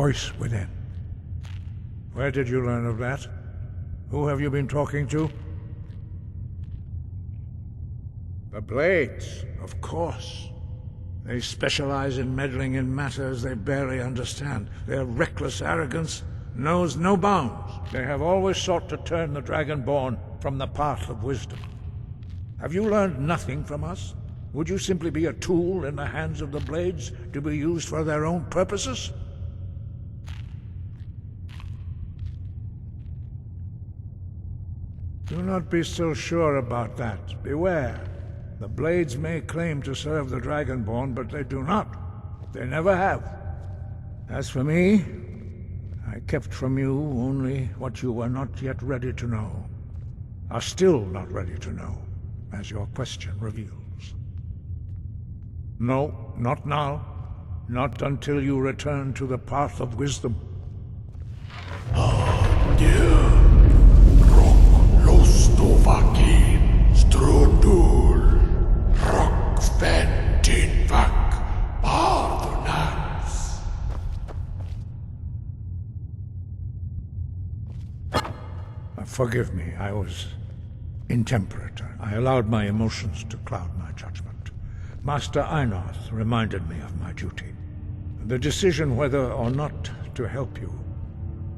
voice within. Where did you learn of that? Who have you been talking to? The Blades, of course. They specialize in meddling in matters they barely understand. Their reckless arrogance knows no bounds. They have always sought to turn the Dragonborn from the path of wisdom. Have you learned nothing from us? Would you simply be a tool in the hands of the Blades to be used for their own purposes? Do not be so sure about that. Beware. The Blades may claim to serve the Dragonborn, but they do not. They never have. As for me, I kept from you only what you were not yet ready to know. Are still not ready to know, as your question reveals. No, not now. Not until you return to the path of wisdom. Forgive me, I was intemperate. I allowed my emotions to cloud my judgment. Master Einarth reminded me of my duty. The decision whether or not to help you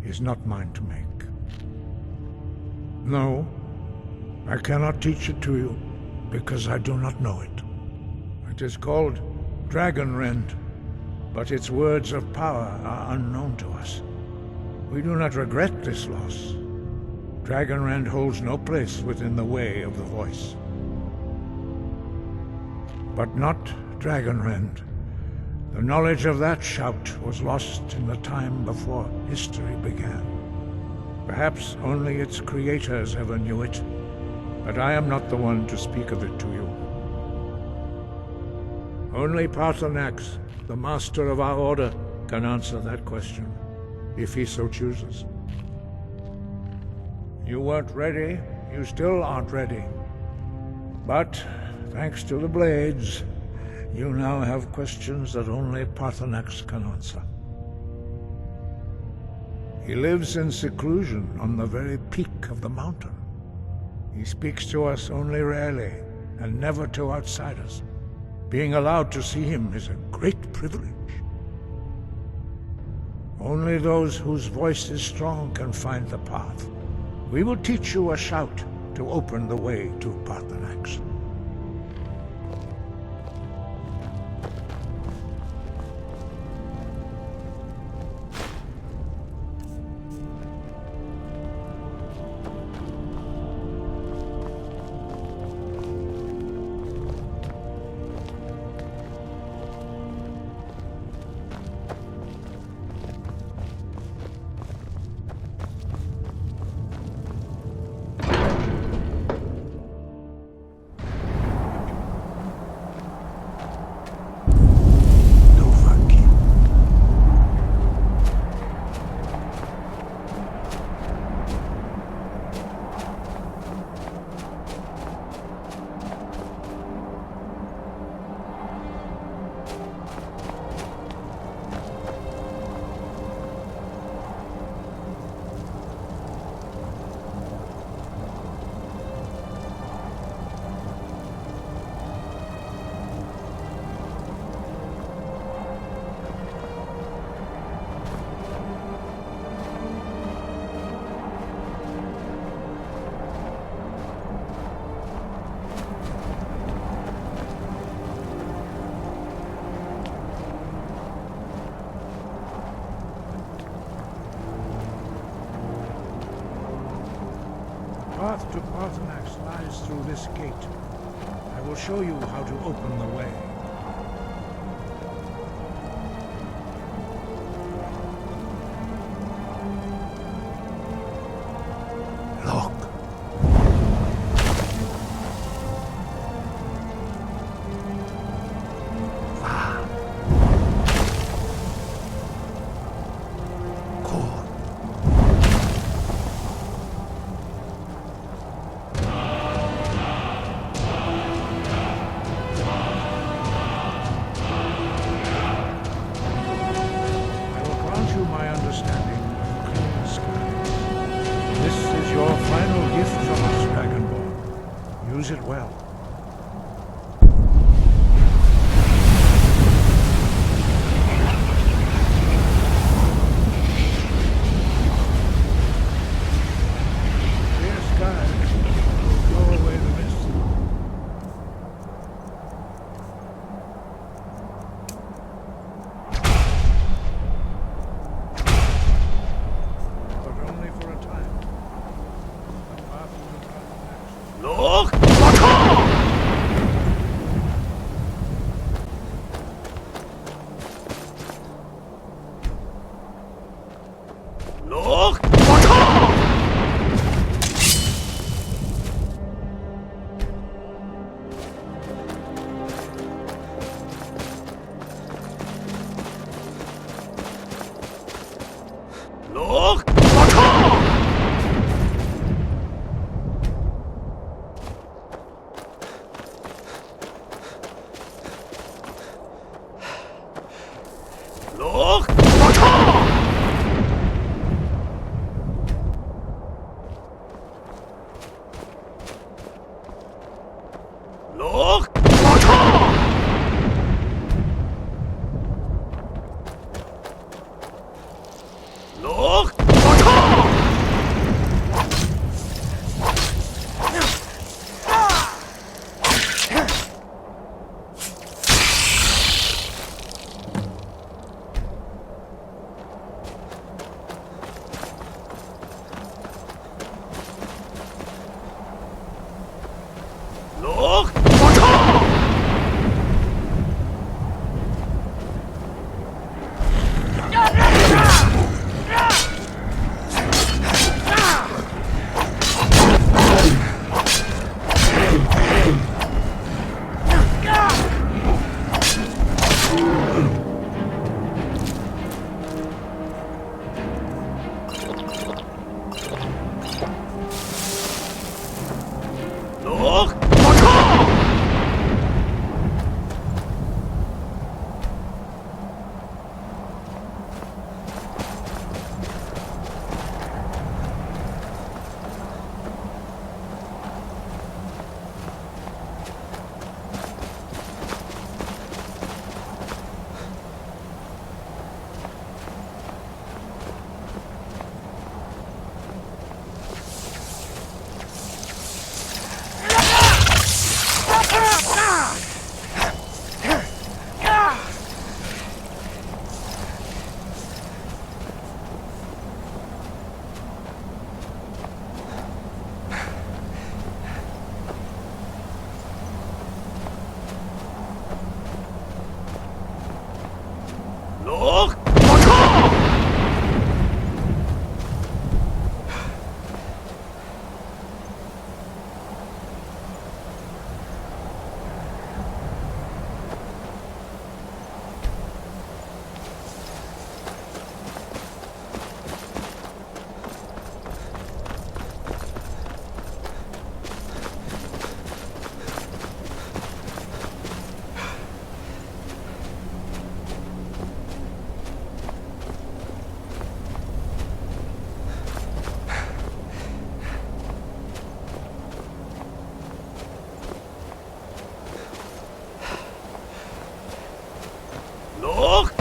is not mine to make. No, I cannot teach it to you, because I do not know it. It is called Dragonrend, but its words of power are unknown to us. We do not regret this loss. Dragonrend holds no place within the way of the voice. But not Dragonrend. The knowledge of that shout was lost in the time before history began. Perhaps only its creators ever knew it, but I am not the one to speak of it to you. Only Paarthurnax, the master of our order, can answer that question, if he so chooses. You weren't ready, you still aren't ready. But, thanks to the Blades, you now have questions that only Paarthurnax can answer. He lives in seclusion on the very peak of the mountain. He speaks to us only rarely, and never to outsiders. Being allowed to see him is a great privilege. Only those whose voice is strong can find the path. We will teach you a shout to open the way to Paarthurnax. The path to Paarthurnax lies through this gate. I will show you how to open the way. Look. well. Clear skies will blow away the mist. But only for a time. The path to Paarthurnax. Look! Look! Look! Look! Look! Look! Look! Look! Look! Look!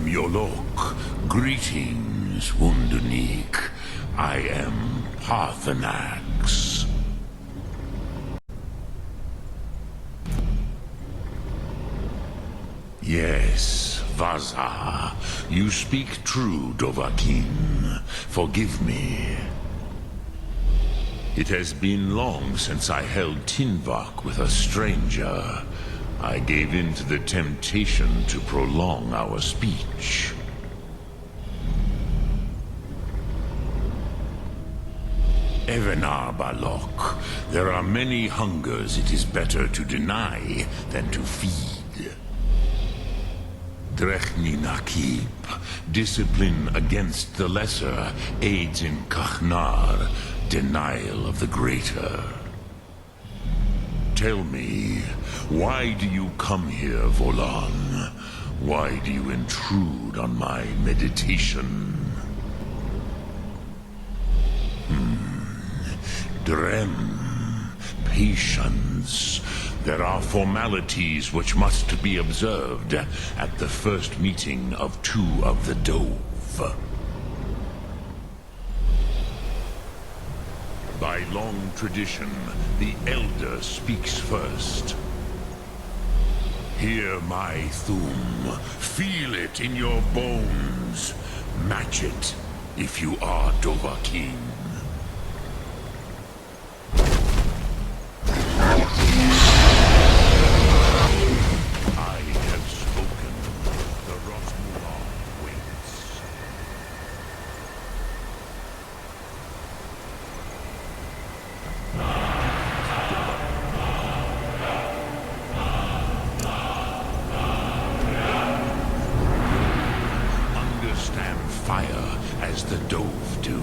Yolok, greetings, Wunderneek. I am Paarthurnax. Yes, Vaza, you speak true, Dovahkiin. Forgive me. It has been long since I held Tinvak with a stranger. I gave in to the temptation to prolong our speech. Evenar Balok, there are many hungers it is better to deny than to feed. Drechni Nakib, discipline against the lesser, aids in Kachnar, denial of the greater. Tell me, why do you come here, Volan? Why do you intrude on my meditation? Drem, patience. There are formalities which must be observed at the first meeting of two of the Dove. By long tradition, the Elder speaks first. Hear my Thum. Feel it in your bones. Match it if you are Dovahkiin. I have spoken. The Rosmulan waits. Understand fire as the Dove do.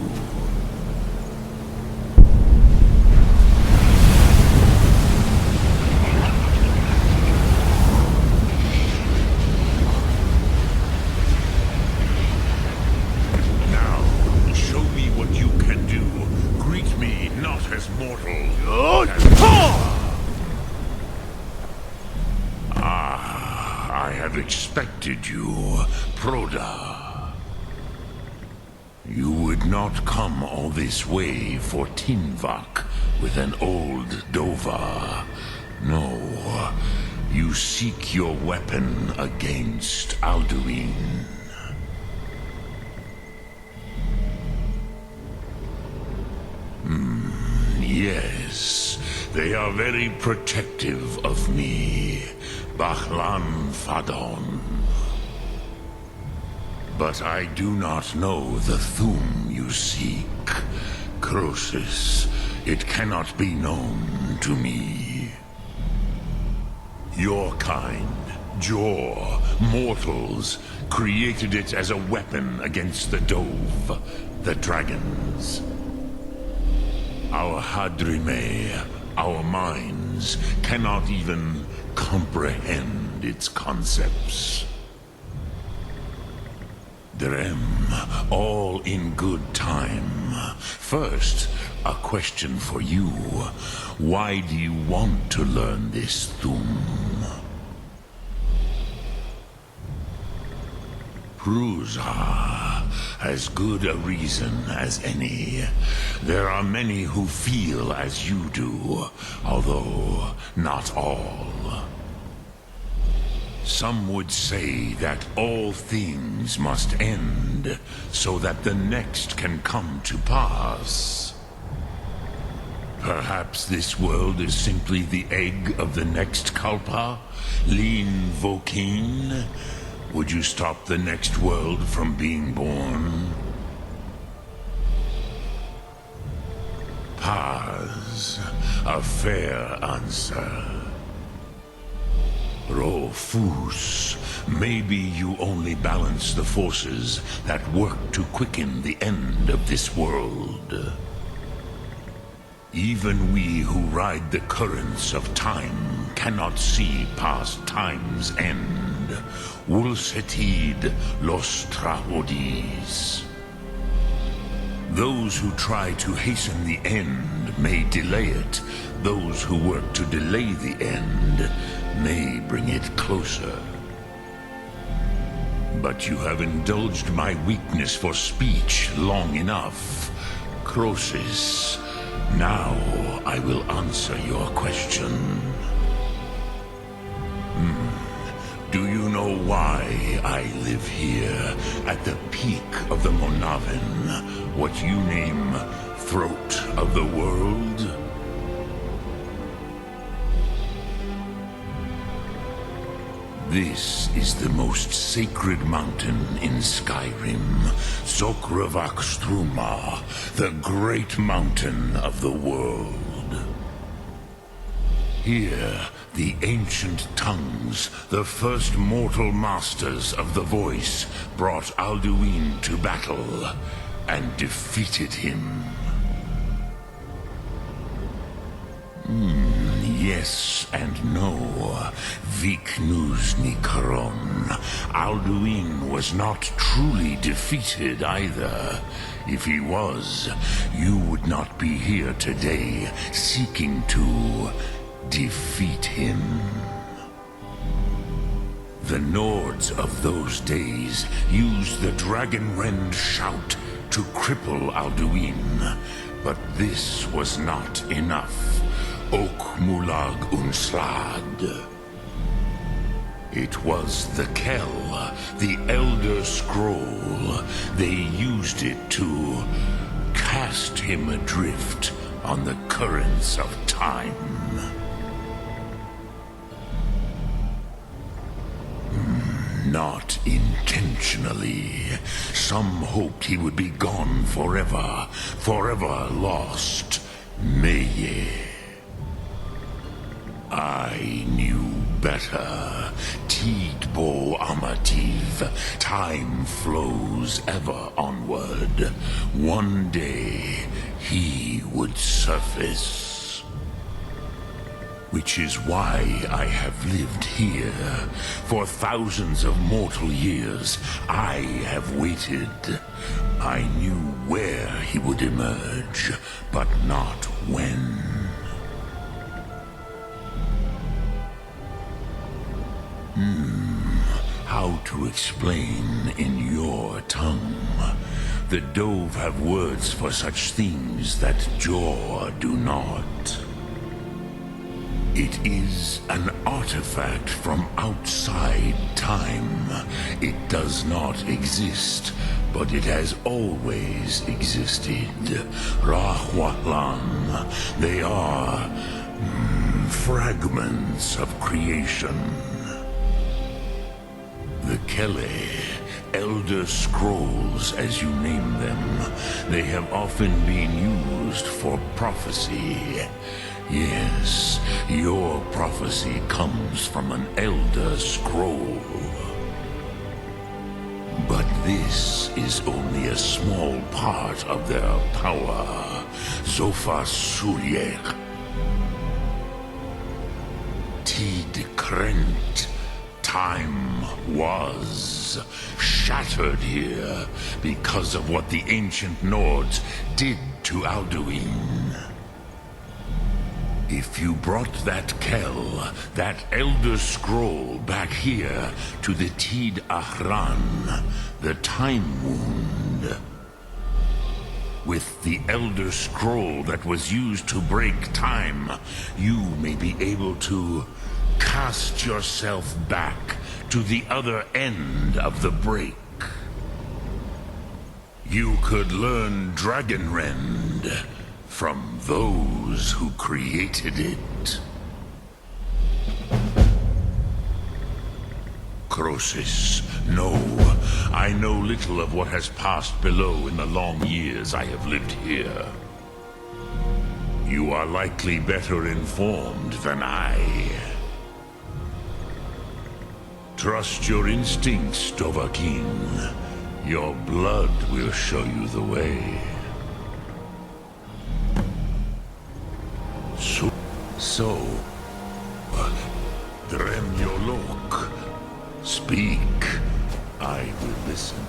Expected you, Proda. You would not come all this way for Tinvak with an old Dova. No, you seek your weapon against Alduin. Yes, they are very protective of me. Bachlan Fadon. But I do not know the Thum you seek. Croesus, it cannot be known to me. Your kind, Jor, mortals, created it as a weapon against the Dove, the dragons. Our Hadrime, our minds, cannot even comprehend its concepts. Drem, all in good time. First, a question for you. Why do you want to learn this Thum? Prusa, as good a reason as any. There are many who feel as you do, although not all. Some would say that all things must end, so that the next can come to pass. Perhaps this world is simply the egg of the next Kalpa, Lean Vokin. Would you stop the next world from being born? Paz, a fair answer. Rofus, maybe you only balance the forces that work to quicken the end of this world. Even we who ride the currents of time cannot see past time's end. Wulsetid los trahodis. Those who try to hasten the end may delay it. Those who work to delay the end may bring it closer. But you have indulged my weakness for speech long enough. Croesus, now I will answer your question. Do you know why I live here, at the peak of the Monavin, what you name Throat of the World? This is the most sacred mountain in Skyrim, Zokrevak Struma, the great mountain of the world. Here, the ancient tongues, the first mortal masters of the voice, brought Alduin to battle and defeated him. Yes and no. Viknuzny Karon. Alduin was not truly defeated either. If he was, you would not be here today seeking to defeat him. The Nords of those days used the Dragonrend shout to cripple Alduin, but this was not enough. Ok Mulag Unslad. It was the Kell, the Elder Scroll. They used it to cast him adrift on the currents of time. Not intentionally. Some hoped he would be gone forever, forever lost. Meye. I knew better. Tidbo Amativ. Time flows ever onward. One day, he would surface. Which is why I have lived here. For thousands of mortal years, I have waited. I knew where he would emerge, but not when. How to explain in your tongue? The Dove have words for such things that Jor do not. It is an artifact from outside time. It does not exist, but it has always existed. Rahwahlan. They are fragments of creation. The Kele, Elder Scrolls, as you name them, they have often been used for prophecy. Yes, your prophecy comes from an Elder Scroll. But this is only a small part of their power. Zofa Suryek. Tid Krent. Time was shattered here because of what the ancient Nords did to Alduin. If you brought that Kell, that Elder Scroll back here to the Tid Ahran, the Time Wound, with the Elder Scroll that was used to break time, you may be able to cast yourself back to the other end of the break. You could learn Dragonrend from those who created it. Crosis, no. I know little of what has passed below in the long years I have lived here. You are likely better informed than I. Trust your instincts, Dovahkiin. Your blood will show you the way. So, Drem Yolok, speak. I will listen.